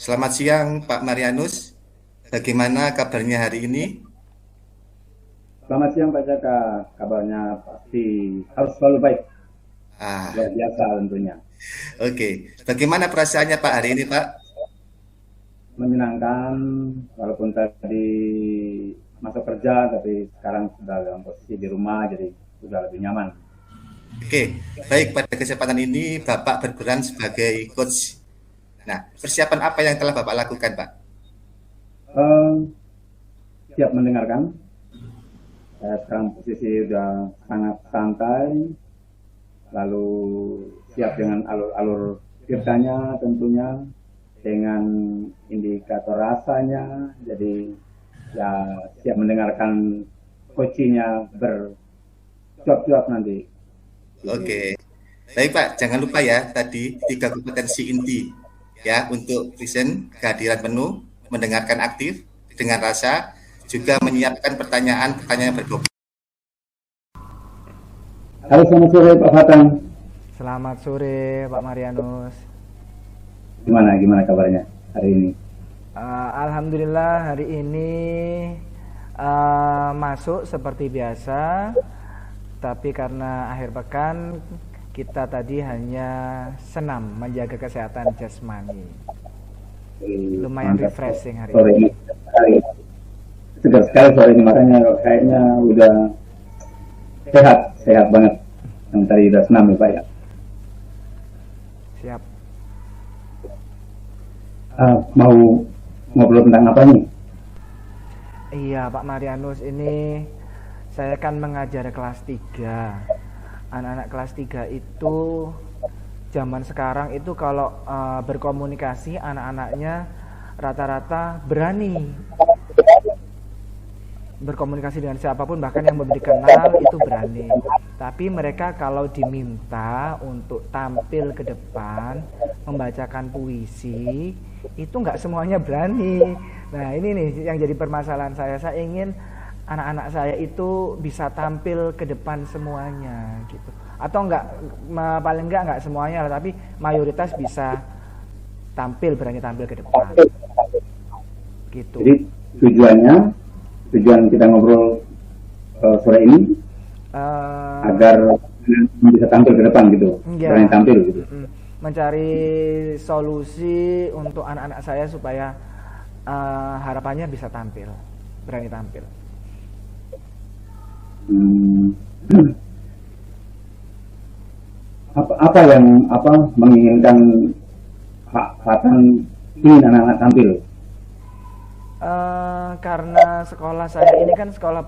Selamat siang Pak Marianus, bagaimana kabarnya hari ini? Selamat siang Pak Jaka, kabarnya pasti harus selalu baik, Ah, luar biasa tentunya. oke. Bagaimana perasaannya Pak hari ini Pak? Menyenangkan, walaupun tadi masuk kerja, tapi sekarang sudah dalam posisi di rumah, jadi sudah lebih nyaman. Oke, baik pada kesempatan ini Bapak berperan sebagai coach. Nah, persiapan apa yang telah Bapak lakukan Pak? Eh, Siap mendengarkan, saya sekarang posisi sudah sangat santai, lalu siap dengan alur-alur ceritanya tentunya, dengan indikator rasanya, jadi ya siap mendengarkan coachingnya bercuap-cuap nanti gitu. Oke, baik Pak, jangan lupa ya tadi tiga kompetensi inti ya untuk present, kehadiran penuh, mendengarkan aktif dengan rasa, juga menyiapkan pertanyaan-pertanyaan berbobot. Halo, selamat sore Pak Fatang. Selamat sore Pak Marianus. Gimana gimana kabarnya hari ini? Alhamdulillah hari ini masuk seperti biasa, tapi karena akhir pekan kita tadi hanya senam menjaga kesehatan jasmani. Lumayan Mantap refreshing hari sore ini. ini. Segar sekali sore ini, makanya kayaknya udah sehat sehat banget. Yang tadi udah senam ya Pak ya. Siap. Mau ngobrol tentang apa nih? Iya Pak Marianus, ini saya kan mengajar kelas 3. Anak-anak kelas 3 itu zaman sekarang itu kalau berkomunikasi anak-anaknya rata-rata berani berkomunikasi dengan siapapun, bahkan yang belum dikenal itu berani. Tapi mereka kalau diminta untuk tampil ke depan membacakan puisi itu nggak semuanya berani. Nah ini nih yang jadi permasalahan saya. Saya ingin anak-anak saya itu bisa tampil ke depan semuanya gitu. Atau enggak, paling enggak semuanya lah, tapi mayoritas bisa berani tampil ke depan gitu. Jadi tujuan kita ngobrol sore ini Eh, agar bisa tampil ke depan gitu, berani ya, tampil gitu. mencari solusi untuk anak-anak saya supaya harapannya bisa tampil, berani tampil. Hmm, apa yang menginginkan Pak Fatan ingin anak-anak tampil? Karena sekolah saya ini kan sekolah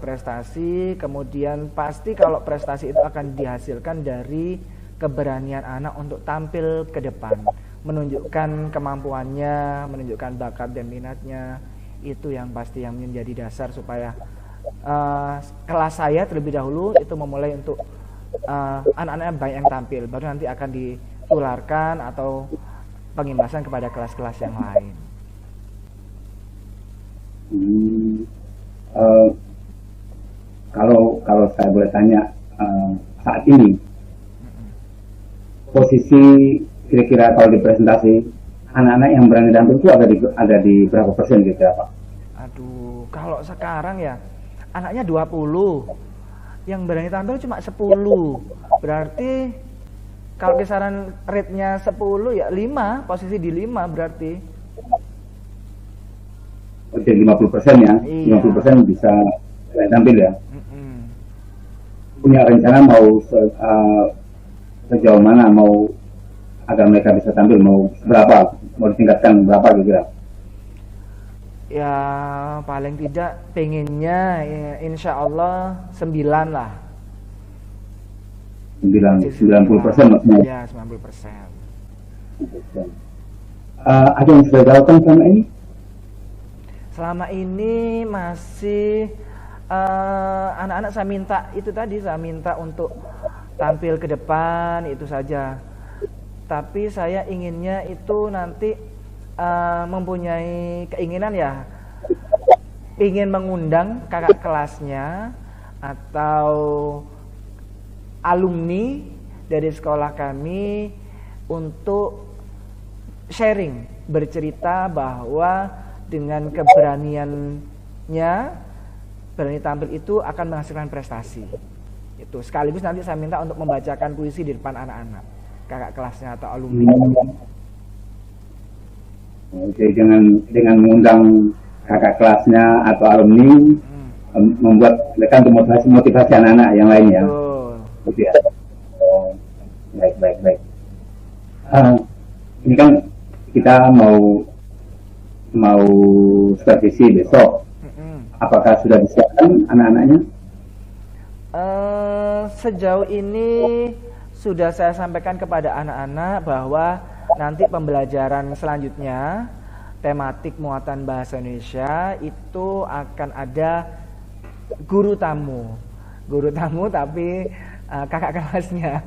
prestasi, kemudian pasti kalau prestasi itu akan dihasilkan dari keberanian anak untuk tampil ke depan, menunjukkan kemampuannya, menunjukkan bakat dan minatnya. Itu yang pasti yang menjadi dasar supaya kelas saya terlebih dahulu itu memulai untuk anak-anak banyak yang tampil, baru nanti akan ditularkan atau pengimbasan kepada kelas-kelas yang lain. Hmm, eh, kalau saya boleh tanya, saat ini posisi kira-kira kalau di presentasi anak-anak yang berani tampil itu ada di berapa persen gitu ya Pak? Aduh, kalau sekarang ya anaknya 20, yang berani tampil cuma 10. Berarti kalau kisaran rate-nya 10 ya 5, posisi di 5 berarti. Oke, 50% ya, Iya. 50% bisa berani tampil ya. Mm-mm. Punya rencana mau sejauh mana mau agar mereka bisa tampil, mau berapa, mau ditingkatkan berapa kira-kira? Ya paling tidak pengennya ya, insya Allah 9 lah. 90% maksudnya. Ya 90%. Ada yang sudah dilakukan selama ini? Selama ini masih anak-anak saya minta untuk tampil ke depan itu saja. Tapi saya inginnya itu nanti mempunyai keinginan ya, ingin mengundang kakak kelasnya atau alumni dari sekolah kami untuk sharing, bercerita bahwa dengan keberaniannya, berani tampil itu akan menghasilkan prestasi. Itu sekaligus nanti saya minta untuk membacakan puisi di depan anak-anak, kakak kelasnya atau alumni. Oke, dengan mengundang kakak kelasnya atau alumni, membuat mereka untuk motivasi anak-anak yang lainnya. Betul. Ya. Oh, baik. Ini kan kita mau supervisi besok. Apakah sudah disiapkan anak-anaknya? Sejauh ini sudah saya sampaikan kepada anak-anak bahwa nanti pembelajaran selanjutnya tematik muatan bahasa Indonesia itu akan ada guru tamu tapi kakak kelasnya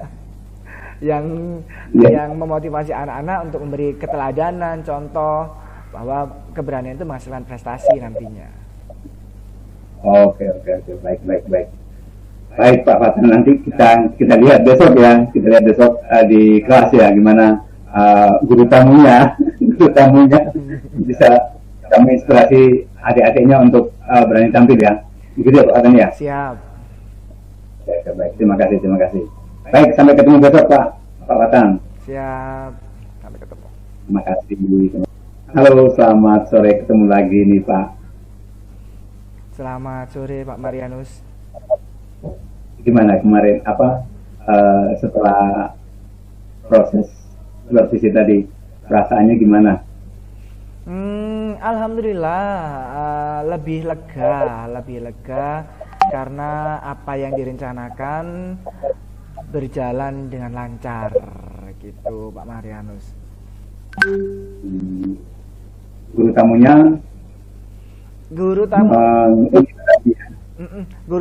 yang memotivasi anak-anak untuk memberi keteladanan, contoh bahwa keberanian itu menghasilkan prestasi nantinya. Oke, baik. Baik Pak Fatan, nanti kita lihat besok ya, di kelas ya, gimana guru tamunya bisa menginspirasi adik-adiknya untuk berani tampil ya. Begitu ya Pak Fatan ya? Siap. Oke, baik, terima kasih. Baik, sampai ketemu besok Pak Fatan. Siap, sampai ketemu. Terima kasih. Halo, selamat sore, ketemu lagi nih Pak. Selamat sore Pak Marianus. Gimana kemarin setelah proses supervisi tadi, perasaannya gimana? Alhamdulillah lebih lega karena apa yang direncanakan berjalan dengan lancar gitu Pak Marianus. Guru tamunya? Guru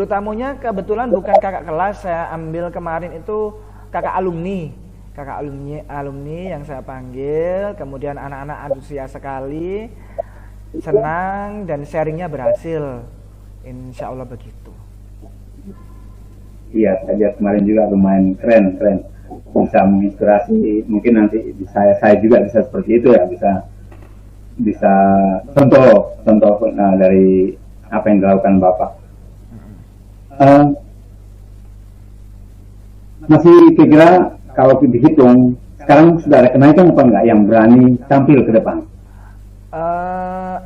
tamunya kebetulan bukan kakak kelas, saya ambil kemarin itu kakak alumni yang saya panggil, kemudian anak-anak antusias sekali, senang dan sharingnya berhasil, insya Allah begitu. Iya, saya lihat kemarin juga lumayan keren, bisa menginspirasi, mungkin nanti saya juga bisa seperti itu ya, bisa contoh dari apa yang dilakukan Bapak. Masih kira kalau dihitung sekarang sudah ada kenaikan apa enggak yang berani tampil ke depan?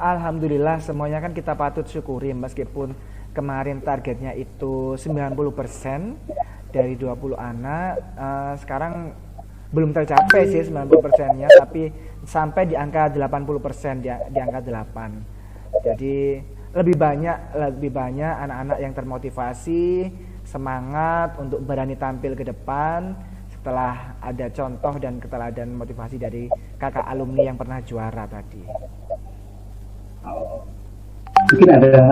Alhamdulillah semuanya kan kita patut syukuri, meskipun kemarin targetnya itu 90% dari 20 anak, sekarang belum tercapai sih 90%-nya, tapi sampai di angka 80%, di angka 8. Jadi lebih banyak anak-anak yang termotivasi, semangat untuk berani tampil ke depan setelah ada contoh dan keteladanan motivasi dari kakak alumni yang pernah juara tadi. Mungkin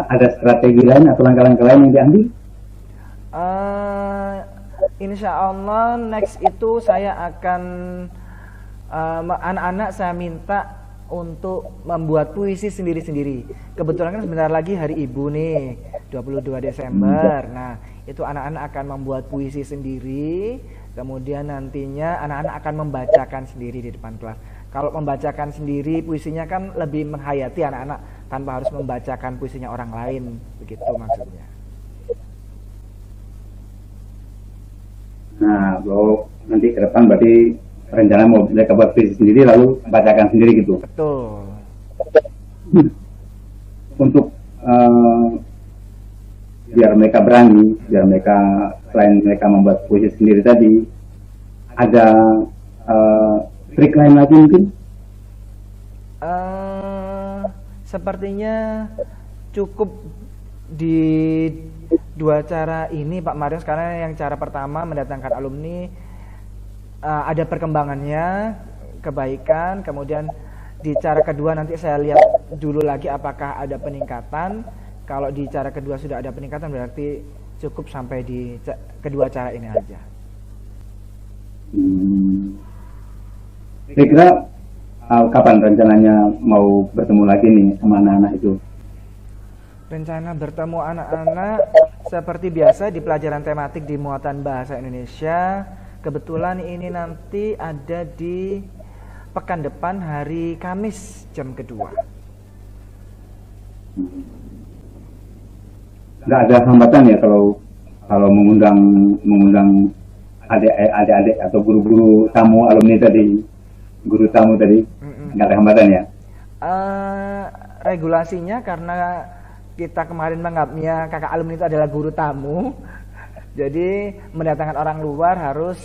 ada strategi lain atau langkah-langkah lain yang diambil? Insya Allah next itu saya akan anak-anak saya minta untuk membuat puisi sendiri-sendiri. Kebetulan kan sebentar lagi Hari Ibu nih, 22 Desember. Nah, itu anak-anak akan membuat puisi sendiri, kemudian nantinya anak-anak akan membacakan sendiri di depan kelas. Kalau membacakan sendiri puisinya kan lebih menghayati anak-anak tanpa harus membacakan puisinya orang lain, begitu maksudnya. Nah, nanti ke depan berarti rencana mau mereka buat puisi sendiri lalu bacakan sendiri gitu. Betul. Untuk biar mereka berani, selain mereka membuat puisi sendiri tadi, ada trik lain lagi mungkin? Sepertinya cukup di dua cara ini Pak Marius, karena yang cara pertama mendatangkan alumni ada perkembangannya, kebaikan, kemudian di cara kedua nanti saya lihat dulu lagi apakah ada peningkatan. Kalau di cara kedua sudah ada peningkatan berarti cukup sampai di kedua cara ini aja. Kira-kira kapan rencananya mau bertemu lagi nih sama anak-anak itu? Rencana bertemu anak-anak seperti biasa di pelajaran tematik di muatan bahasa Indonesia. Kebetulan ini nanti ada di pekan depan hari Kamis jam kedua. Nggak ada hambatan ya kalau mengundang adik-adik atau guru-guru tamu alumni tadi, guru tamu tadi, nggak ada hambatan ya? Regulasinya karena kita kemarin menganggapnya kakak alumni itu adalah guru tamu, jadi mendatangkan orang luar harus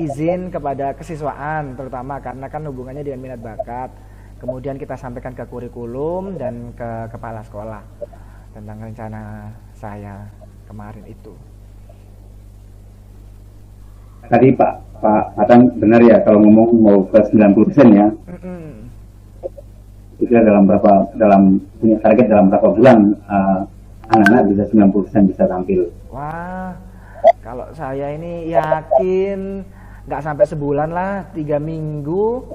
izin kepada kesiswaan, terutama karena kan hubungannya dengan minat bakat. Kemudian kita sampaikan ke kurikulum dan ke kepala sekolah tentang rencana saya kemarin itu. Tadi Pak Fatan benar ya kalau ngomong mau ke 90% ya. Itu dalam punya target dalam berapa bulan anak-anak bisa 90% bisa tampil. Wah, kalau saya ini yakin nggak sampai sebulan lah, 3 minggu.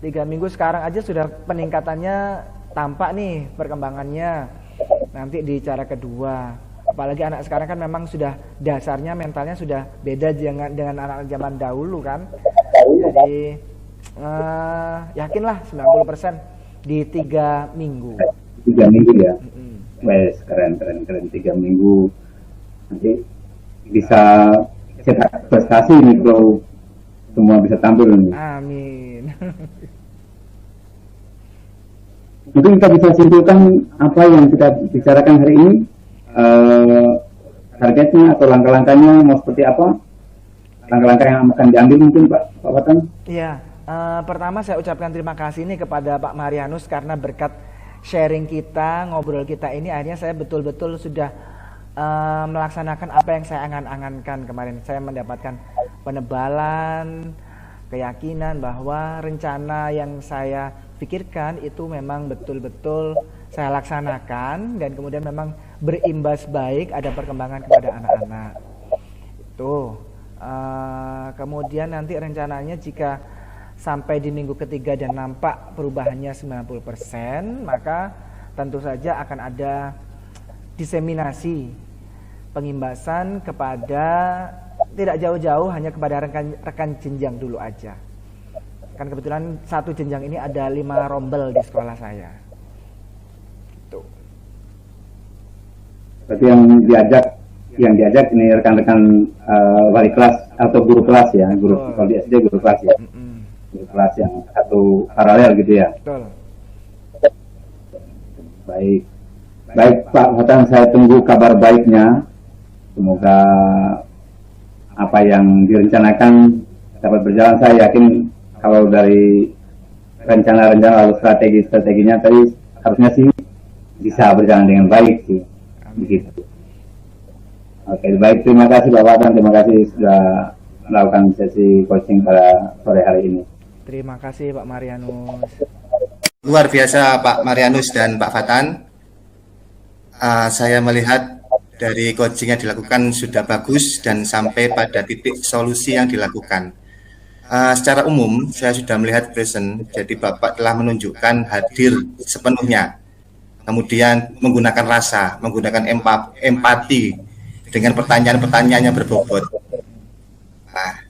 3 minggu sekarang aja sudah peningkatannya tampak nih perkembangannya. Nanti di cara kedua, apalagi anak sekarang kan memang sudah dasarnya mentalnya sudah beda dengan anak zaman dahulu kan. Jadi yakinlah 90% di 3 minggu. 3 minggu ya. Wes keren 3 minggu nanti bisa cetak prestasi nih kalau semua bisa tampil nih. Amin. Mungkin kita bisa simpulkan apa yang kita bicarakan hari ini, targetnya atau langkah-langkahnya mau seperti apa, langkah-langkah yang akan diambil mungkin Pak Watan. Iya, pertama saya ucapkan terima kasih nih kepada Pak Marianus karena berkat sharing kita, ngobrol kita ini akhirnya saya betul-betul sudah melaksanakan apa yang saya angan-angankan kemarin. Saya mendapatkan penebalan, keyakinan bahwa rencana yang saya pikirkan itu memang betul-betul saya laksanakan dan kemudian memang berimbas baik, ada perkembangan kepada anak-anak. Itu. Kemudian nanti rencananya jika sampai di minggu ketiga dan nampak perubahannya 90%, maka tentu saja akan ada diseminasi pengimbasan kepada tidak jauh-jauh hanya kepada rekan jenjang dulu aja. Kan kebetulan satu jenjang ini ada 5 rombel di sekolah saya. Tuh. Berarti yang diajak ini rekan-rekan wali kelas atau guru kelas ya, kalau di SD guru kelas ya. Guru kelas yang satu paralel gitu ya. Betul. Baik Pak Hotan, saya tunggu kabar baiknya. Semoga apa yang direncanakan dapat berjalan. Saya yakin kalau dari rencana-rencana lalu strateginya tadi harusnya sih bisa berjalan dengan baik sih. Begitu. Oke, baik, terima kasih Pak Watan, terima kasih sudah melakukan sesi coaching pada sore hari ini. Terima kasih Pak Marianus. Luar biasa Pak Marianus dan Pak Fatan. Saya melihat dari coaching yang dilakukan sudah bagus dan sampai pada titik solusi yang dilakukan. Secara umum saya sudah melihat present, jadi Bapak telah menunjukkan hadir sepenuhnya. Kemudian menggunakan rasa, menggunakan empati dengan pertanyaan-pertanyaan yang berbobot. Nah,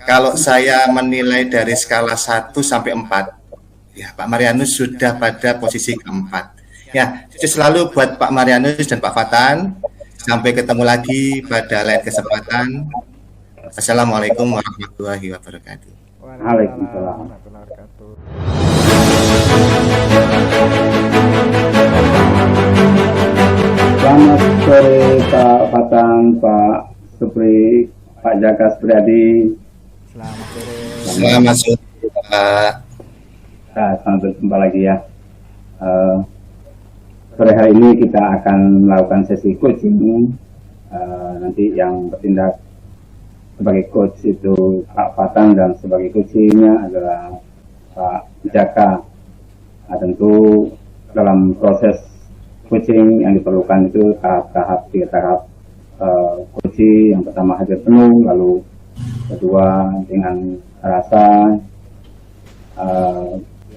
kalau saya menilai dari skala 1 sampai 4, ya Pak Marianus sudah pada posisi keempat. Ya, sukses selalu buat Pak Marianus dan Pak Fatan. Sampai ketemu lagi pada lain kesempatan. Assalamualaikum warahmatullahi wabarakatuh. Waalaikumsalam warahmatullahi wabarakatuh. Selamat sore Pak Fatan, Pak Supri, Pak Jaka Supriyadi. Selamat sore. Selamat sore Pak. Selamat berjumpa lagi ya. Sore hari ini kita akan melakukan sesi coaching. Nanti yang bertindak sebagai coach itu Pak Fatan dan sebagai coachingnya adalah Pak Jaka. Tentu dalam proses coaching yang diperlukan itu tahap coaching. Yang pertama hadir penuh, lalu kedua dengan rasa,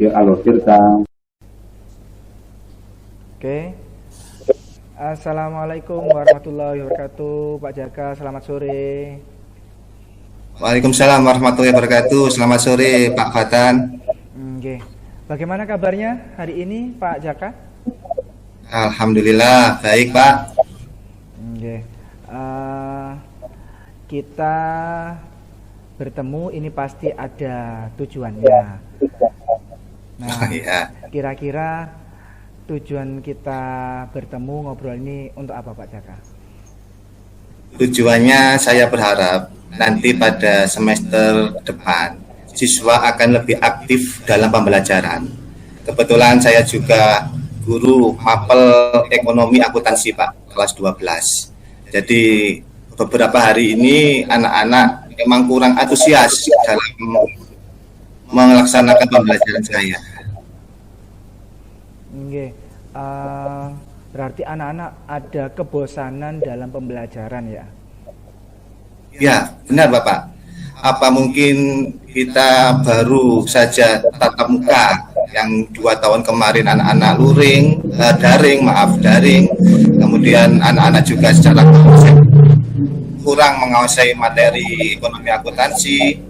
alur cerita. Oke. Assalamualaikum warahmatullahi wabarakatuh. Pak Jaka, selamat sore. Waalaikumsalam warahmatullahi wabarakatuh. Selamat sore Pak Fatan. Oke. Bagaimana kabarnya hari ini Pak Jaka? Alhamdulillah baik Pak. Oke. Kita bertemu ini pasti ada tujuannya. Nah, Ya, kira-kira tujuan kita bertemu ngobrol ini untuk apa Pak Jaka? tujuannya saya berharap nanti pada semester depan siswa akan lebih aktif dalam pembelajaran. Kebetulan saya juga guru mapel ekonomi akuntansi Pak, kelas 12. Jadi beberapa hari ini anak-anak memang kurang antusias dalam melaksanakan pembelajaran saya. Oke. Berarti anak-anak ada kebosanan dalam pembelajaran ya? Ya, benar Bapak. Apa mungkin kita baru saja tatap muka yang 2 tahun kemarin anak-anak daring, kemudian anak-anak juga secara kurang menguasai materi ekonomi akuntansi.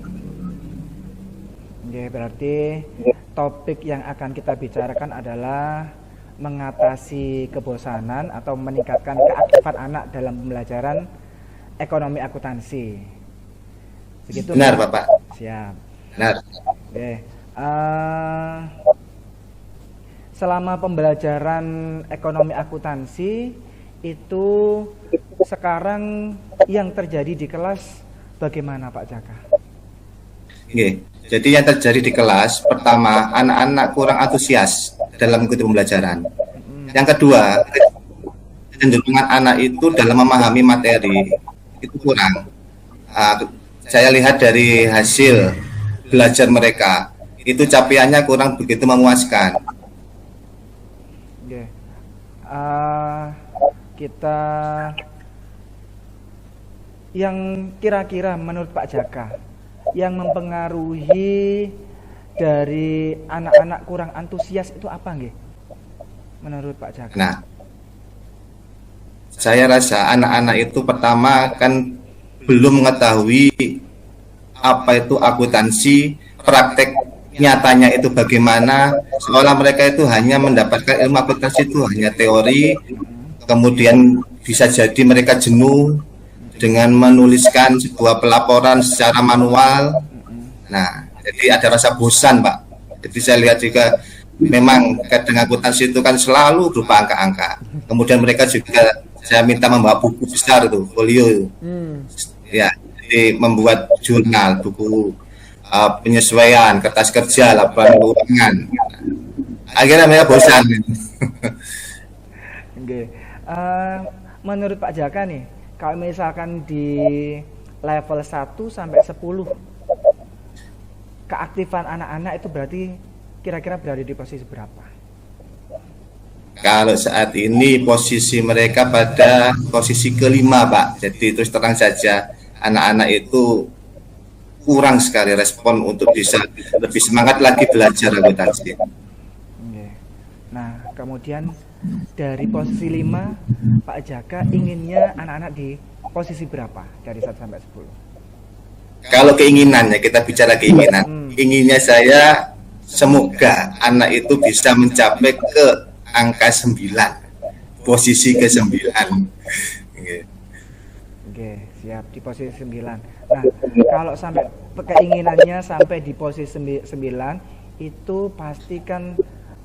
Oke, berarti topik yang akan kita bicarakan adalah mengatasi kebosanan atau meningkatkan keaktifan anak dalam pembelajaran ekonomi akuntansi. Begitu? Benar Pak? Bapak. Siap. Benar. Oke. Selama pembelajaran ekonomi akuntansi itu sekarang yang terjadi di kelas bagaimana Pak Jaka? Oke. Jadi yang terjadi di kelas pertama, anak-anak kurang antusias dalam mengikuti pembelajaran. Yang kedua, kecenderungan anak itu dalam memahami materi itu kurang. Saya lihat dari hasil belajar mereka itu capaiannya kurang begitu memuaskan. Oke. Kita yang kira-kira menurut Pak Jaka yang mempengaruhi dari anak-anak kurang antusias itu apa nggih? Menurut Pak Jaka? Nah, saya rasa anak-anak itu pertama kan belum mengetahui apa itu akuntansi, praktek nyatanya itu bagaimana, seolah mereka itu hanya mendapatkan ilmu akuntansi itu hanya teori, kemudian bisa jadi mereka jenuh dengan menuliskan sebuah pelaporan secara manual. Nah, jadi ada rasa bosan Pak. Jadi saya lihat juga memang kadang akuntansi itu kan selalu berupa angka-angka. Kemudian mereka juga saya minta membawa buku besar itu, folio. Ya, jadi membuat jurnal, buku penyesuaian, kertas kerja, laporan keuangan. Akhirnya mereka bosan. Oke. Menurut Pak Jaka nih, kalau misalkan di level 1 sampai 10 keaktifan anak-anak itu berarti kira-kira berada di posisi berapa? Kalau saat ini posisi mereka pada posisi kelima Pak. Jadi terus terang saja anak-anak itu kurang sekali respon untuk bisa lebih semangat lagi belajar akuntansi. Oke. Nah, kemudian dari posisi 5 Pak Jaka inginnya anak-anak di posisi berapa dari 1 sampai 10? Kalau keinginannya, kita bicara keinginan, inginnya saya semoga anak itu bisa mencapai ke angka 9, posisi ke-9. Oke, siap, di posisi 9. Nah, kalau sampai keinginannya sampai di posisi 9 itu pastikan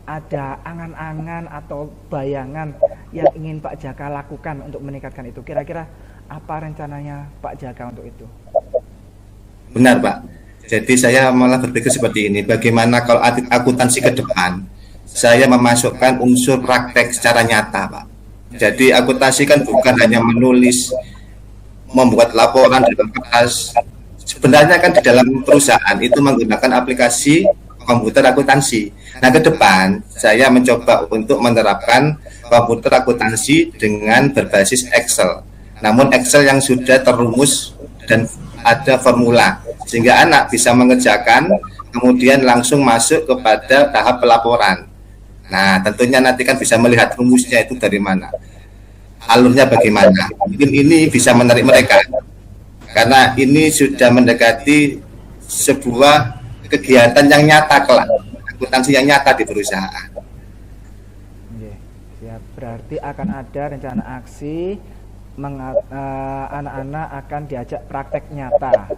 ada angan-angan atau bayangan yang ingin Pak Jaka lakukan untuk meningkatkan itu. Kira-kira apa rencananya Pak Jaka untuk itu? Benar Pak. Jadi saya malah berpikir seperti ini. Bagaimana kalau akuntansi ke depan saya memasukkan unsur praktek secara nyata Pak. Jadi akuntansi kan bukan hanya menulis, membuat laporan dalam kertas. Sebenarnya kan di dalam perusahaan itu menggunakan aplikasi komputer akuntansi. Nah, ke depan saya mencoba untuk menerapkan komputer akuntansi dengan berbasis Excel. Namun Excel yang sudah terumus dan ada formula sehingga anak bisa mengerjakan kemudian langsung masuk kepada tahap pelaporan. Nah, tentunya nanti kan bisa melihat rumusnya itu dari mana, alurnya bagaimana. Mungkin ini bisa menarik mereka karena ini sudah mendekati sebuah kegiatan yang nyata kelak. akuntansi yang nyata di perusahaan. Oke, siap. Berarti akan ada rencana aksi anak-anak akan diajak praktek nyata.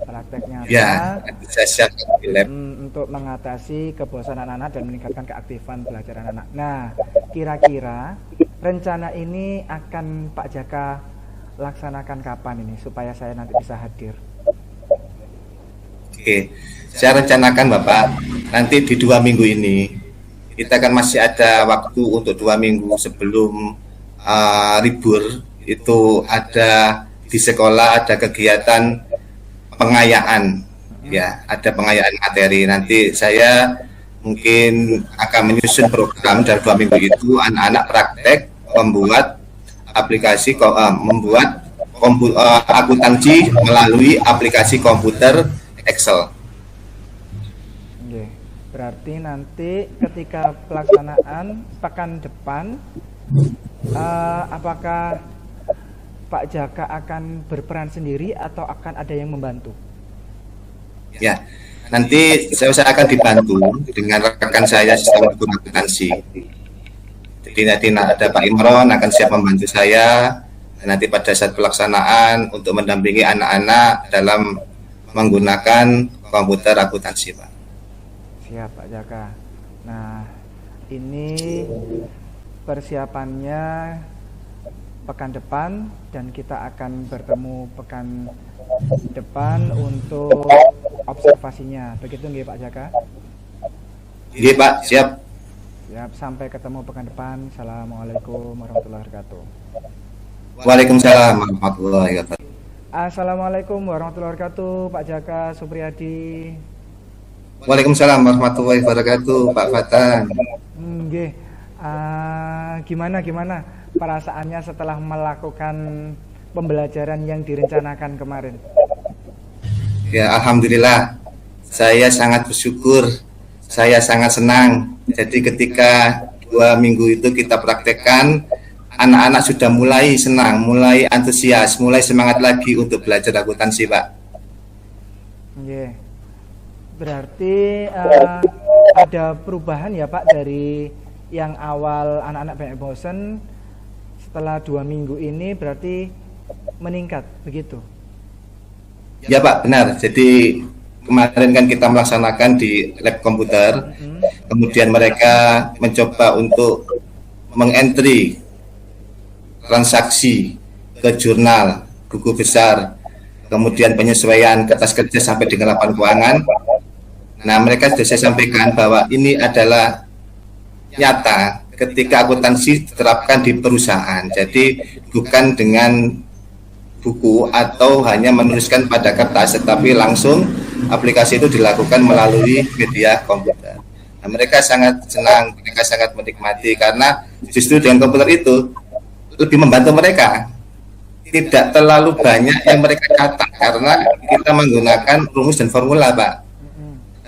Praktek nyata. Ya, saya siap di lab. Untuk mengatasi kebosanan anak dan meningkatkan keaktifan belajar anak. Nah, kira-kira rencana ini akan Pak Jaka laksanakan kapan ini supaya saya nanti bisa hadir? Oke, saya rencanakan Bapak, nanti di 2 minggu ini kita kan masih ada waktu untuk 2 minggu sebelum libur. Itu ada di sekolah ada kegiatan pengayaan, ya, ada pengayaan materi. Nanti saya mungkin akan menyusun program dalam 2 minggu itu anak-anak praktek membuat aplikasi, akuntansi melalui aplikasi komputer Excel. Oke, berarti nanti ketika pelaksanaan pekan depan, apakah Pak Jaka akan berperan sendiri atau akan ada yang membantu? Ya, nanti saya akan dibantu dengan rekan saya sistem akuntansi. Jadi nanti ada Pak Imron akan siap membantu saya. Nanti pada saat pelaksanaan untuk mendampingi anak-anak dalam menggunakan komputer akuntansi, Pak. Siap, Pak Jaka. Nah, ini persiapannya pekan depan dan kita akan bertemu pekan depan untuk observasinya. Begitu nggih Pak Jaka? Iya Pak, siap. Siap, sampai ketemu pekan depan. Assalamualaikum warahmatullahi wabarakatuh. Waalaikumsalam warahmatullahi wabarakatuh. Assalamualaikum warahmatullahi wabarakatuh, Pak Jaka Supriyadi. Waalaikumsalam warahmatullahi wabarakatuh, Pak Fatan. Nggih. Gimana perasaannya setelah melakukan pembelajaran yang direncanakan kemarin? Ya, alhamdulillah. Saya sangat bersyukur. Saya sangat senang. Jadi ketika 2 minggu itu kita praktekkan, anak-anak sudah mulai senang, mulai antusias, mulai semangat lagi untuk belajar akuntansi, Pak. Yeah. Berarti ada perubahan ya Pak dari yang awal anak-anak banyak bosan, setelah 2 minggu ini berarti meningkat, begitu? Ya Pak, benar. Jadi kemarin kan kita melaksanakan di lab komputer, kemudian mereka mencoba untuk mengentry transaksi ke jurnal, buku besar, kemudian penyesuaian kertas kerja sampai dengan laporan keuangan. Nah, mereka sudah saya sampaikan bahwa ini adalah nyata ketika akuntansi diterapkan di perusahaan. Jadi bukan dengan buku atau hanya menuliskan pada kertas, tetapi langsung aplikasi itu dilakukan melalui media komputer. Nah, mereka sangat senang, mereka sangat menikmati karena justru dengan komputer itu lebih membantu mereka. Tidak terlalu banyak yang mereka catat karena kita menggunakan rumus dan formula, Pak.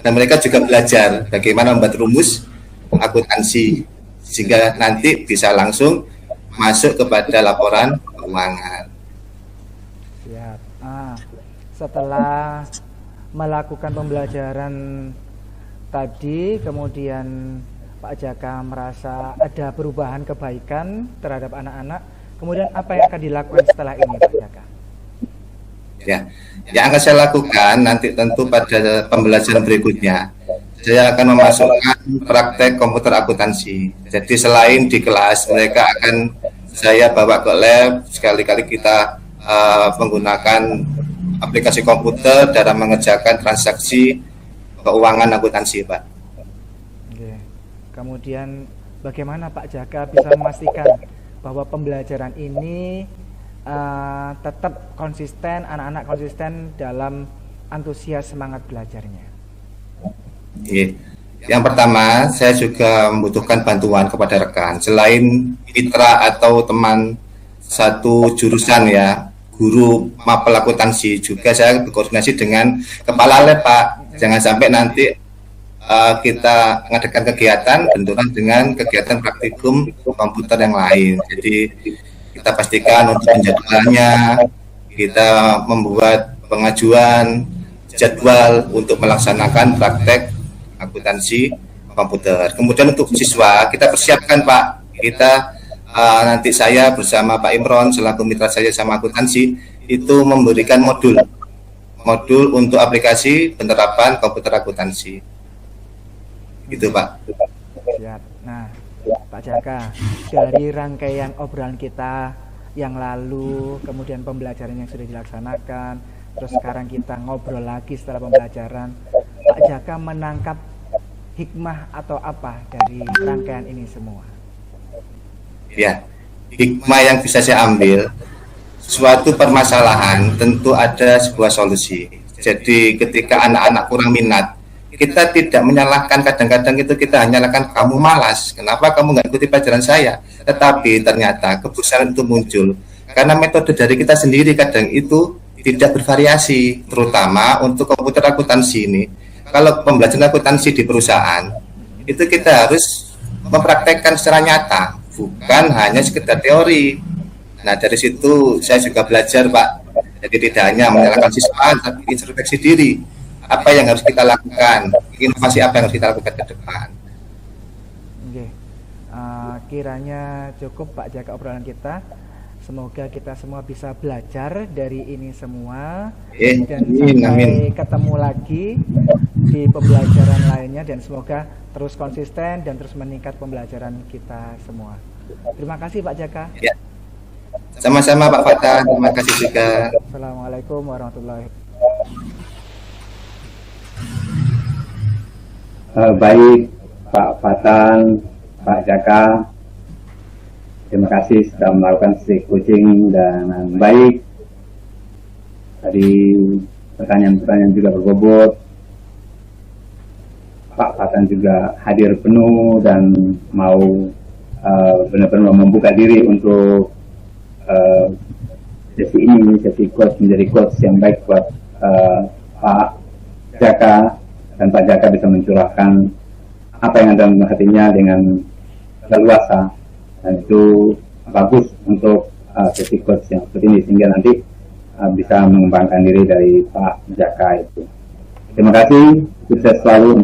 Dan mereka juga belajar bagaimana membuat rumus akuntansi sehingga nanti bisa langsung masuk kepada laporan keuangan. Siap. Setelah melakukan pembelajaran tadi, kemudian Pak Jaka merasa ada perubahan kebaikan terhadap anak-anak. Kemudian apa yang akan dilakukan setelah ini, Pak Jaka? Ya, yang akan saya lakukan nanti tentu pada pembelajaran berikutnya, saya akan memasukkan praktek komputer akuntansi. Jadi selain di kelas, mereka akan saya bawa ke lab, sekali-kali kita menggunakan aplikasi komputer dalam mengerjakan transaksi keuangan akuntansi, Pak. Oke. Kemudian bagaimana Pak Jaka bisa memastikan bahwa pembelajaran ini tetap konsisten, anak-anak konsisten dalam antusias semangat belajarnya? Yang pertama, saya juga membutuhkan bantuan kepada rekan. Selain mitra atau teman satu jurusan ya, guru mapel akuntansi, juga saya berkoordinasi dengan kepala lab, Pak. Jangan sampai nanti kita mengadakan kegiatan benturan dengan kegiatan praktikum komputer yang lain. Jadi kita pastikan untuk penjadwalannya, kita membuat pengajuan jadwal untuk melaksanakan praktek akuntansi komputer. Kemudian untuk siswa kita persiapkan Pak, kita nanti saya bersama Pak Imron selaku mitra saya sama akuntansi itu memberikan modul untuk aplikasi penerapan komputer akuntansi. Gitu Pak. Siap. Nah, Pak Jaka, dari rangkaian obrolan kita yang lalu, kemudian pembelajaran yang sudah dilaksanakan, terus sekarang kita ngobrol lagi setelah pembelajaran, Pak Jaka menangkap hikmah atau apa dari rangkaian ini semua? Ya, hikmah yang bisa saya ambil, suatu permasalahan tentu ada sebuah solusi. Jadi ketika anak-anak kurang minat, kita tidak menyalahkan, kadang-kadang itu kita hanya menyalahkan kamu malas, kenapa kamu nggak ikuti pelajaran saya. Tetapi ternyata kebosanan itu muncul karena metode dari kita sendiri kadang itu tidak bervariasi, terutama untuk komputer akuntansi ini. Kalau pembelajaran akuntansi di perusahaan itu kita harus mempraktekkan secara nyata, bukan hanya sekedar teori. Nah dari situ saya juga belajar Pak, jadi tidak hanya menyalahkan siswa tapi introspeksi diri, apa yang harus kita lakukan, inovasi apa yang harus kita lakukan ke depan. Oke. Kiranya cukup Pak Jaka obrolan kita. Semoga kita semua bisa belajar dari ini semua dan sampai ketemu lagi di pembelajaran lainnya, dan semoga terus konsisten dan terus meningkat pembelajaran kita semua. Terima kasih Pak Jaka. Ya. Sama-sama Pak Fatah, terima kasih juga. Assalamualaikum warahmatullahi wabarakatuh. Baik Pak Fatan, Pak Jaka, terima kasih sudah melakukan sesi coaching dengan baik. Tadi pertanyaan-pertanyaan juga berbobot. Pak Fatan juga hadir penuh dan mau benar-benar membuka diri untuk sesi ini, sesi coach menjadi coach yang baik buat Pak Jaka, dan Pak Jaka bisa mencurahkan apa yang ada dalam hatinya dengan leluasa, dan itu bagus untuk sesi coach yang seperti ini, sehingga nanti bisa mengembangkan diri dari Pak Jaka itu. Terima kasih, sukses selalu.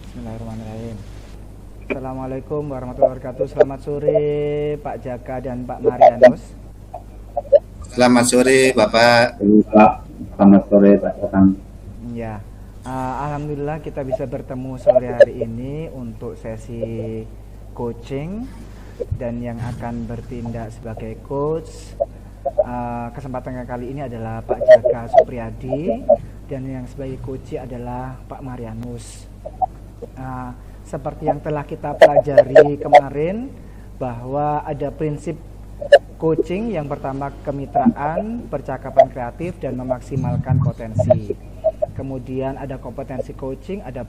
Bismillahirrahmanirrahim. Assalamualaikum warahmatullahi wabarakatuh. Selamat sore Pak Jaka dan Pak Marianus. Selamat sore Bapak. Pak, selamat sore Pak Tatang. Ya, alhamdulillah kita bisa bertemu sore hari ini untuk sesi coaching, dan yang akan bertindak sebagai coach kesempatan kali ini adalah Pak Jaka Supriyadi, dan yang sebagai coach adalah Pak Marianus. Seperti yang telah kita pelajari kemarin, bahwa ada prinsip coaching. Yang pertama kemitraan, percakapan kreatif, dan memaksimalkan potensi. Kemudian ada kompetensi coaching, ada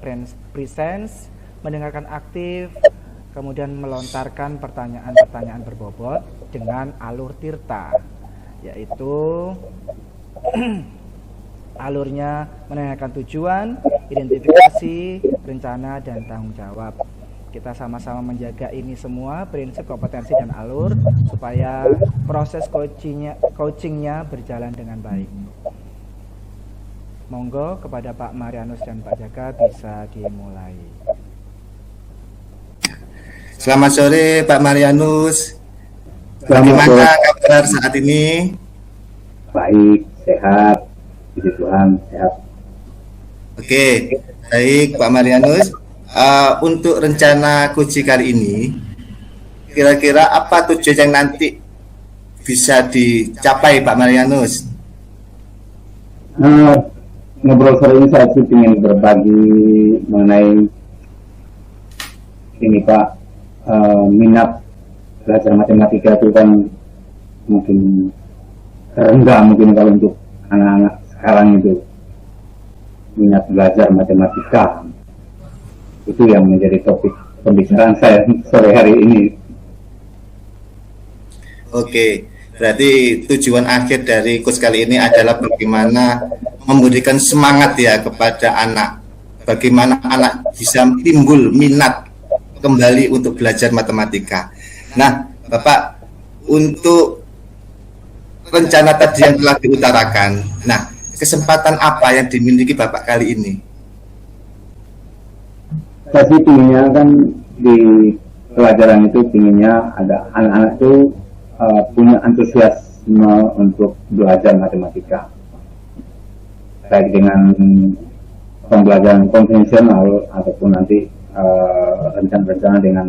presence, mendengarkan aktif, kemudian melontarkan pertanyaan-pertanyaan berbobot dengan alur tirta, yaitu alurnya menanyakan tujuan, identifikasi, rencana, dan tanggung jawab. Kita sama-sama menjaga ini semua, prinsip, kompetensi, dan alur, supaya proses coachingnya berjalan dengan baik. Monggo kepada Pak Marianus dan Pak Jaka bisa dimulai. Selamat sore Pak Marianus. Selamat Bagaimana sore. kabar saat ini? Baik, sehat, puji Tuhan, sehat. Oke, baik Pak Marianus. Untuk rencana coaching kali ini, kira-kira apa tujuan yang nanti bisa dicapai Pak Marianus? Ngobrol sore ini saya sih ingin berbagi mengenai ini Pak, minat belajar matematika itu kan mungkin rendah mungkin kalau untuk anak-anak sekarang itu, minat belajar matematika itu yang menjadi topik pembicaraan saya sore hari ini. Oke, berarti tujuan akhir dari coach kali ini adalah bagaimana memberikan semangat ya kepada anak, bagaimana anak bisa timbul minat kembali untuk belajar matematika. Nah, Bapak, untuk rencana tadi yang telah diutarakan. Nah, kesempatan apa yang dimiliki Bapak kali ini? Saya sih pinginnya kan di pelajaran itu pinginnya ada anak-anak itu punya antusiasme untuk belajar matematika, baik dengan pembelajaran konvensional ataupun nanti rencana-rencana dengan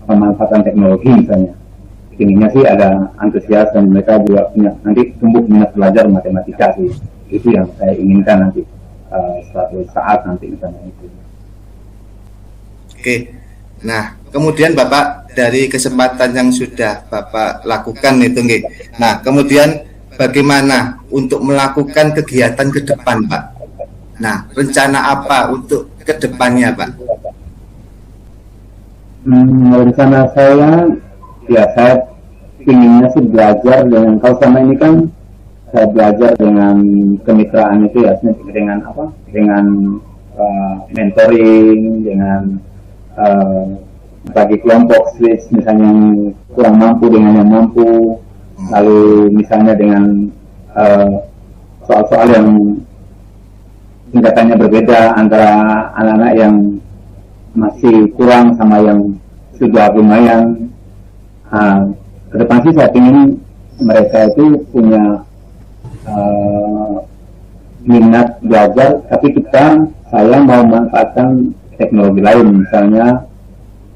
pemanfaatan teknologi misalnya. Inginnya sih ada antusias dan mereka juga punya nanti tumbuh minat belajar matematika sih. Itu yang saya inginkan nanti suatu saat nanti misalnya itu. Oke. Nah, kemudian Bapak dari kesempatan yang sudah Bapak lakukan itu nggih. Nah, kemudian bagaimana untuk melakukan kegiatan ke depan, Pak? Nah, rencana apa untuk ke depannya, Pak? Rencana saya, ya saya inginnya sih belajar dengan, kalau selama ini kan saya belajar dengan kemitraan itu ya, dengan apa? Dengan mentoring, dengan bagi kelompok switch misalnya yang kurang mampu dengan yang mampu, lalu misalnya dengan soal-soal yang tingkatannya berbeda antara anak-anak yang masih kurang sama yang sudah lumayan. Ke depan sih saya ingin mereka itu punya minat belajar, tapi saya mau manfaatkan teknologi lain, misalnya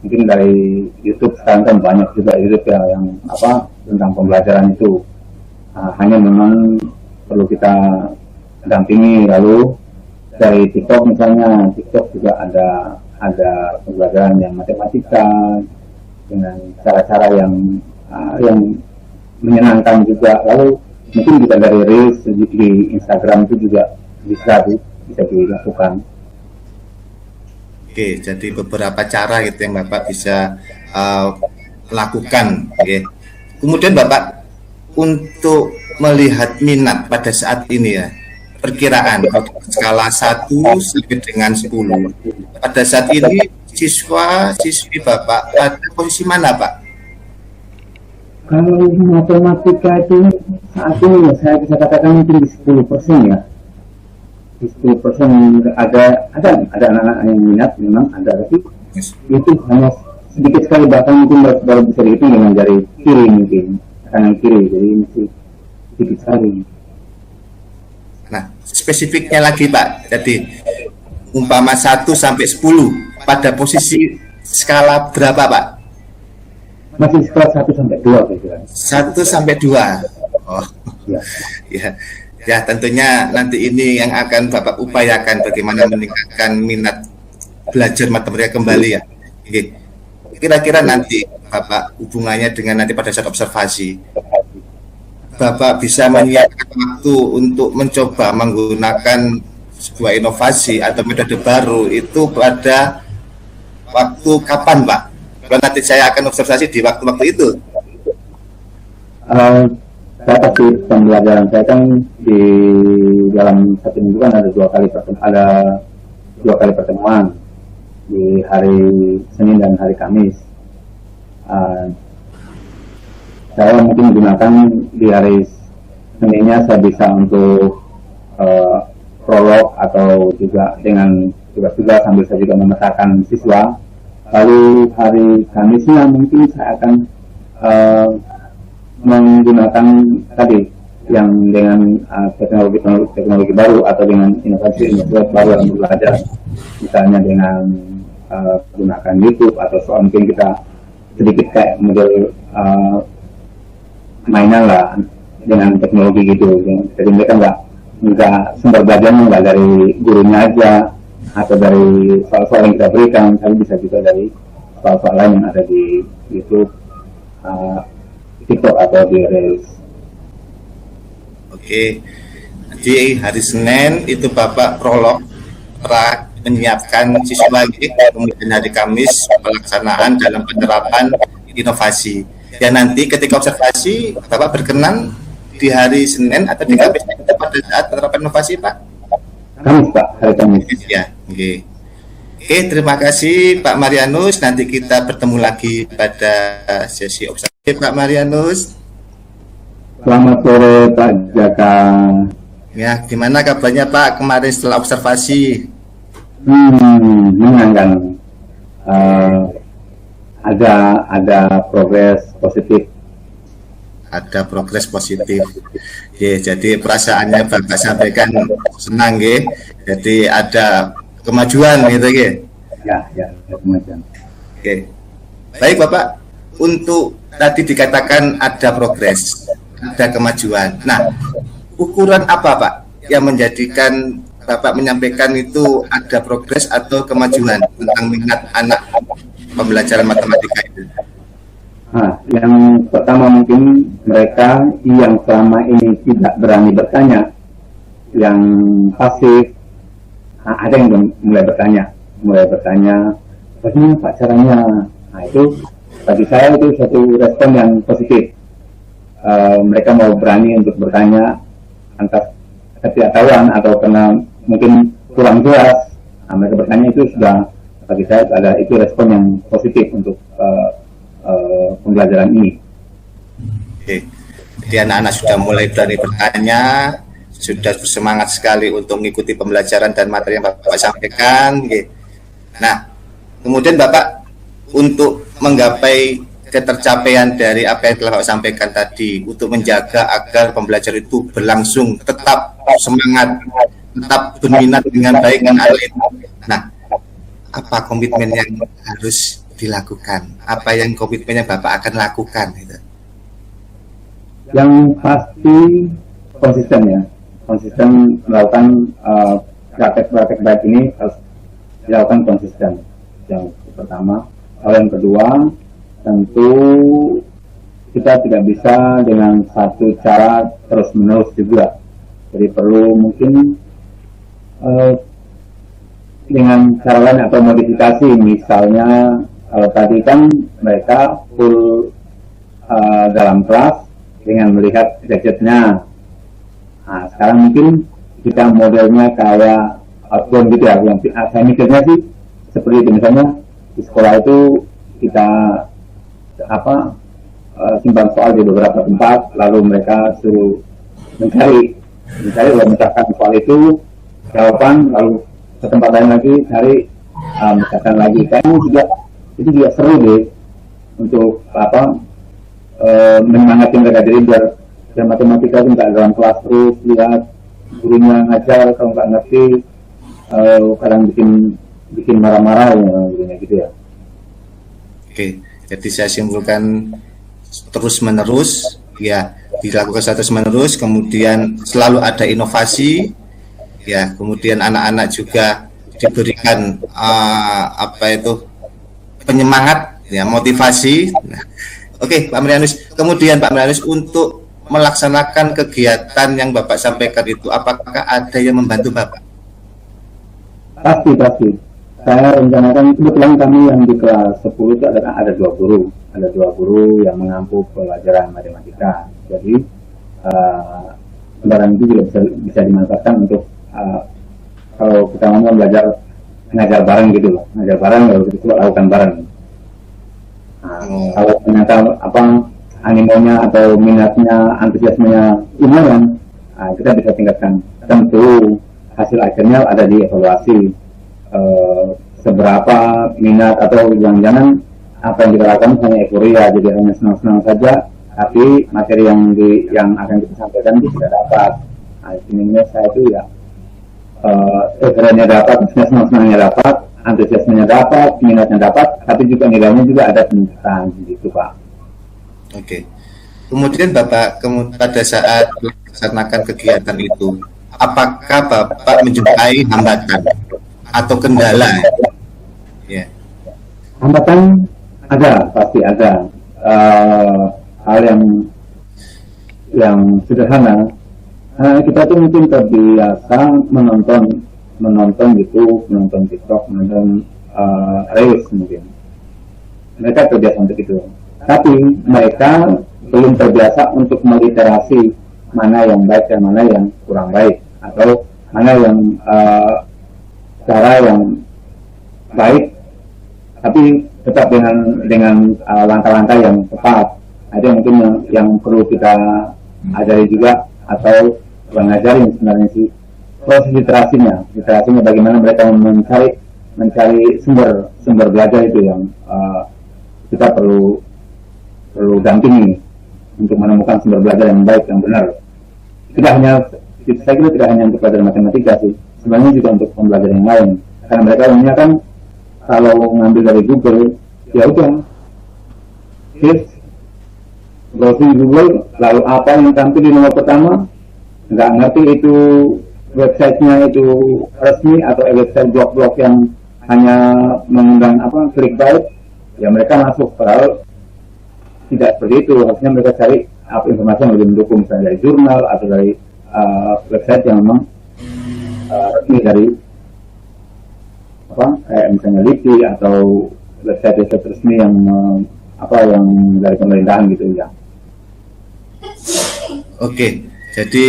mungkin dari YouTube. Sekarang kan banyak juga YouTube ya yang apa tentang pembelajaran itu. Hanya memang perlu kita dampingi. Lalu dari TikTok misalnya, TikTok juga ada pembelajaran yang matematika dengan cara-cara yang menyenangkan juga. Lalu mungkin juga dari Reels di Instagram itu juga bisa dilakukan. Oke, jadi beberapa cara gitu yang Bapak bisa lakukan. Oke. Kemudian Bapak untuk melihat minat pada saat ini ya, perkiraan skala 1 sampai dengan 10. Pada saat ini siswa-siswi Bapak pada posisi mana, Pak? Kalau matematika itu saat ini ya saya bisa katakan mungkin di 10% ya. Di 10% ada anak-anak yang minat, memang ada, tapi itu hanya sedikit sekali, bahkan mungkin baru bisa dihitung dengan jari kiri mungkin, kanan kiri, jadi masih sedikit sekali. Nah, spesifiknya lagi Pak, jadi umpama 1 sampai 10 pada posisi skala berapa Pak? Masih skala 1 sampai 2 kira-kira. 1 sampai 2. Oh, ya. Ya, tentunya nanti ini yang akan Bapak upayakan bagaimana meningkatkan minat belajar matematika kembali ya. Oke. Kira-kira nanti Bapak hubungannya dengan nanti pada saat observasi, Bapak bisa menyiapkan waktu untuk mencoba menggunakan sebuah inovasi atau metode baru itu pada waktu kapan Pak? Kalau nanti saya akan observasi di waktu-waktu itu. Saya pasti pembelajaran saya kan di dalam 1 minggu kan ada 2 kali pertemuan di hari Senin dan hari Kamis. Saya mungkin menggunakan di hari Seninnya saya bisa untuk prolog atau juga dengan tugas-tugas sambil saya juga memetakan siswa. Lalu hari Kamisnya mungkin saya akan menggunakan tadi yang dengan teknologi baru atau dengan inovasi baru yang belajar, misalnya dengan menggunakan YouTube atau soal mungkin kita sedikit kayak model mainan lah dengan teknologi gitu. Jadi mereka nggak sumber belajarnya nggak dari gurunya aja atau dari soal-soal yang kita berikan, tapi bisa juga dari soal-soal lain yang ada di YouTube, TikTok atau di Reels. Oke, jadi hari Senin itu Bapak prolog menyiapkan siswa lagi, kemudian hari Kamis pelaksanaan dalam penerapan inovasi. Ya nanti ketika observasi Bapak berkenan di hari Senin atau di Kamis pada saat penerapan inovasi Pak? Kamis Pak, hari Kamis. Ya, oke. Oke, terima kasih Pak Marianus. Nanti kita bertemu lagi pada sesi observasi Pak Marianus. Selamat sore Pak Jaka. Ya, gimana kabarnya Pak kemarin setelah observasi? Menyenangkan. Eh, ada progres positif. Ada progres positif. Oke, jadi perasaannya Bapak sampaikan senang, ya. Jadi ada kemajuan gitu, ya. Ya, kemajuan. Oke. Baik Bapak, untuk tadi dikatakan ada progres, ada kemajuan. Nah, ukuran apa Pak yang menjadikan Bapak menyampaikan itu ada progres atau kemajuan tentang minat anak pembelajaran matematika itu? Nah, yang pertama mungkin mereka yang selama ini tidak berani bertanya, yang pasif, ada yang mulai bertanya, bagaimana Pak caranya? Nah itu bagi saya itu satu respon yang positif. Mereka mau berani untuk bertanya, entah ketidaktahuan atau karena mungkin kurang jelas. Nah, mereka bertanya itu sudah bagi saya itu respon yang positif untuk pembelajaran ini. Oke. Jadi anak-anak sudah mulai berani bertanya, sudah bersemangat sekali untuk mengikuti pembelajaran dan materi yang Bapak sampaikan. Oke. Nah, kemudian Bapak untuk menggapai ketercapaian dari apa yang telah Bapak sampaikan tadi, untuk menjaga agar pembelajaran itu berlangsung tetap semangat, tetap berminat dengan baik dengan alit. Nah, apa komitmen yang harus dilakukan? Apa yang komitmen yang Bapak akan lakukan? Gitu. Yang pasti konsisten melakukan praktek-praktek baik ini harus dilakukan konsisten. Yang pertama, yang kedua, tentu kita tidak bisa dengan satu cara terus-menerus juga. Jadi perlu mungkin dengan cara lain atau modifikasi, misalnya tadi kan mereka full dalam kelas dengan melihat gadgetnya. Nah, sekarang mungkin kita modelnya kayak outbound gitu ya. Yang saya mikirnya sih seperti itu, misalnya di sekolah itu kita simpan soal di beberapa tempat, lalu mereka suruh mencari lalu misalkan soal itu jawaban, lalu ke tempat lain lagi cari misalkan lagi. Kayaknya itu juga seru deh untuk menyemangati mereka, jadi biar matematika itu nggak dalam kelas terus lihat gurunya ngajar, kalau nggak ngerti kadang bikin marah-marah gitu ya. Oke, jadi saya simpulkan terus menerus, ya dilakukan terus menerus, kemudian selalu ada inovasi, ya kemudian anak-anak juga diberikan penyemangat, ya motivasi. Nah, oke, Pak Marianus. Kemudian Pak Marianus, untuk melaksanakan kegiatan yang Bapak sampaikan itu, apakah ada yang membantu Bapak? Pasti. Saya rencanakan, kebetulan kami yang di kelas 10 itu ada dua guru yang mengampu pelajaran matematika. Jadi kendaraan itu juga bisa dimanfaatkan untuk kalau kita ngomong ngajar bareng gitu loh, lalu itu lakukan bareng. Kalau ternyata animonya atau minatnya, antusiasmenya lumayan, kita bisa tingkatkan. Tentu hasil akhirnya ada di evaluasi, seberapa minat atau jangan-jangan apa yang kita lakukan hanya euforia, jadi hanya senang-senang saja, tapi materi yang akan kita sampaikan itu tidak dapat. Intinya saya itu ya euforianya dapat, senang-senangnya dapat, antusiasmenya dapat, minatnya dapat, tapi juga nilainya juga ada peningkatan gitu Pak. Oke. Kemudian Bapak pada saat melaksanakan kegiatan itu, apakah Bapak menjumpai hambatan atau kendala? Ya. Hambatan ada, pasti ada. Hal yang sederhana. Kita tuh mungkin terbiasa menonton YouTube, menonton TikTok, menonton Reels mungkin. Mereka terbiasa untuk itu. Tapi mereka belum terbiasa untuk meliterasi mana yang baik dan mana yang kurang baik, atau mana yang cara yang baik tapi tetap dengan langkah-langkah yang tepat. Ada mungkin yang perlu kita ajari juga atau ngajarin sebenarnya sih proses literasinya bagaimana mereka mencari sumber belajar itu yang kita perlu dampingi untuk menemukan sumber belajar yang baik, yang benar. Saya kira tidak hanya untuk pelajaran matematika sih, sebenarnya juga untuk pembelajaran yang lain. Karena mereka umumnya kan kalau ngambil dari Google, ya udah, browsing Google, lalu apa yang tampil di nomor pertama, nggak ngerti itu websitenya itu resmi atau website blog-blog yang hanya mengundang clickbait, ya mereka masuk. Padahal tidak seperti itu, harusnya mereka cari informasi yang lebih mendukung, misalnya dari jurnal atau dari website yang memang resmi dari misalnya LIPI atau website resmi yang yang dari pemerintahan gitu ya. Oke, jadi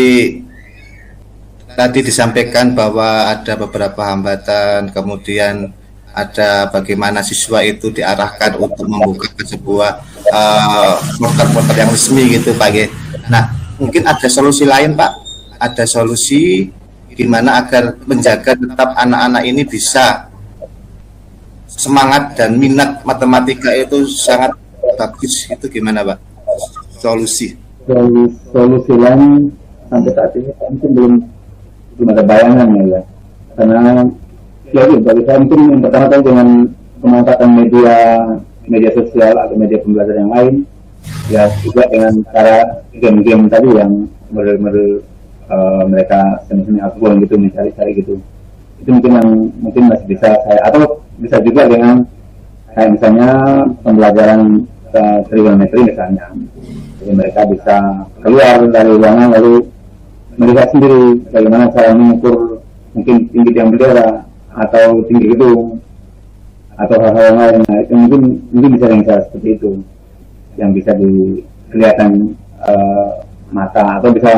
tadi disampaikan bahwa ada beberapa hambatan, kemudian ada bagaimana siswa itu diarahkan untuk membuka sebuah portal-portal yang resmi gitu Pak. Nah, mungkin ada solusi lain Pak, ada solusi gimana agar menjaga tetap anak-anak ini bisa semangat dan minat matematika itu sangat bagus, itu gimana Pak? Solusi lain sampai saat ini mungkin belum ada bayangannya ya, karena bagi saya mungkin yang pertama tadi dengan pemanfaatan media sosial atau media pembelajaran yang lain, ya juga dengan cara game-game tadi yang model-model mereka seni akun gitu, mencari-cari gitu. Itu mungkin masih bisa saya, atau bisa juga dengan kayak misalnya pembelajaran trigonometri misalnya. Jadi mereka bisa keluar dari ruangan lalu melihat sendiri bagaimana cara mengukur mungkin tinggi tiang bendera atau tinggi gedung atau hal-hal yang lain. Nah, itu mungkin bisa dengan cara seperti itu yang bisa kelihatan mata, atau bisa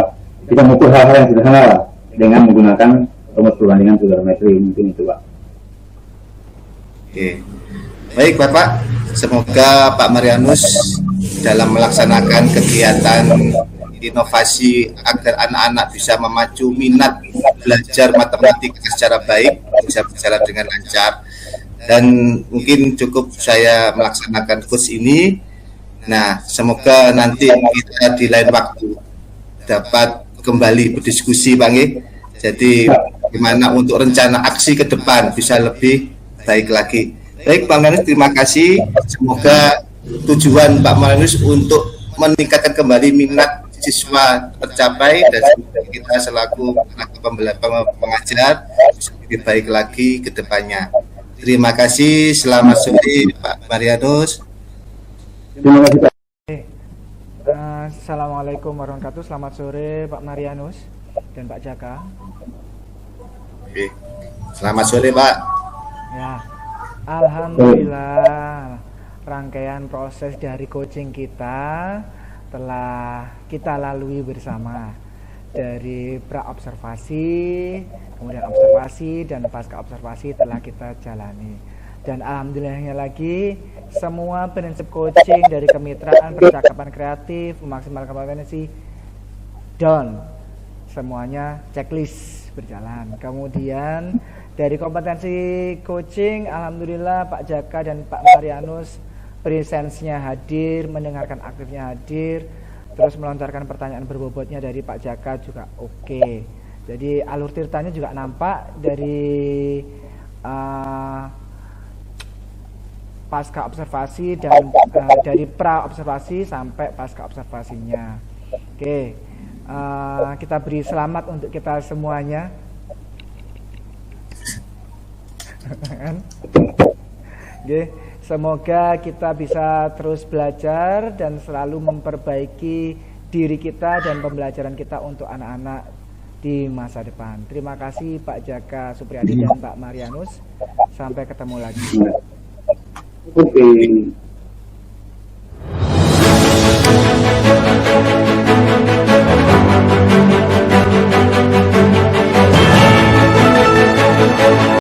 mengukur hal-hal yang sederhana lah dengan menggunakan rumus perbandingan trigonometri, mungkin itu Pak. Oke. Baik Bapak, semoga Pak Marianus dalam melaksanakan kegiatan inovasi agar anak-anak bisa memacu minat belajar matematika secara baik, bisa berjalan dengan lancar. Dan mungkin cukup saya melaksanakan kurs ini. Nah, semoga nanti kita di lain waktu dapat kembali berdiskusi Bang. Jadi gimana untuk rencana aksi ke depan bisa lebih baik lagi. Baik Bang Marianus, terima kasih. Semoga tujuan Pak Marianus untuk meningkatkan kembali minat siswa tercapai, dan kita selaku pengajar bisa lebih baik lagi ke depannya. Terima kasih, selamat sore Pak Marianus. Terima kasih Pak. Assalamualaikum warahmatullahi wabarakatuh. Selamat sore Pak Marianus dan Pak Jaka. Oke. Selamat sore Pak. Ya, alhamdulillah rangkaian proses dari coaching kita telah kita lalui bersama, dari pra-observasi, kemudian observasi, dan pasca observasi telah kita jalani. Dan alhamdulillahnya lagi, semua prinsip coaching dari kemitraan, percakapan kreatif, memaksimalkan kompetensi, down, semuanya checklist berjalan. Kemudian dari kompetensi coaching, alhamdulillah Pak Jaka dan Pak Marianus presensnya hadir, mendengarkan aktifnya hadir, terus melontarkan pertanyaan berbobotnya dari Pak Jaka juga oke. Jadi alur ceritanya juga nampak dari pasca observasi dan dari pra observasi sampai pasca observasinya. Oke, kita beri selamat untuk kita semuanya. Oke. Semoga kita bisa terus belajar dan selalu memperbaiki diri kita dan pembelajaran kita untuk anak-anak di masa depan. Terima kasih Pak Jaka Supriyadi dan Pak Marianus. Sampai ketemu lagi. Oke.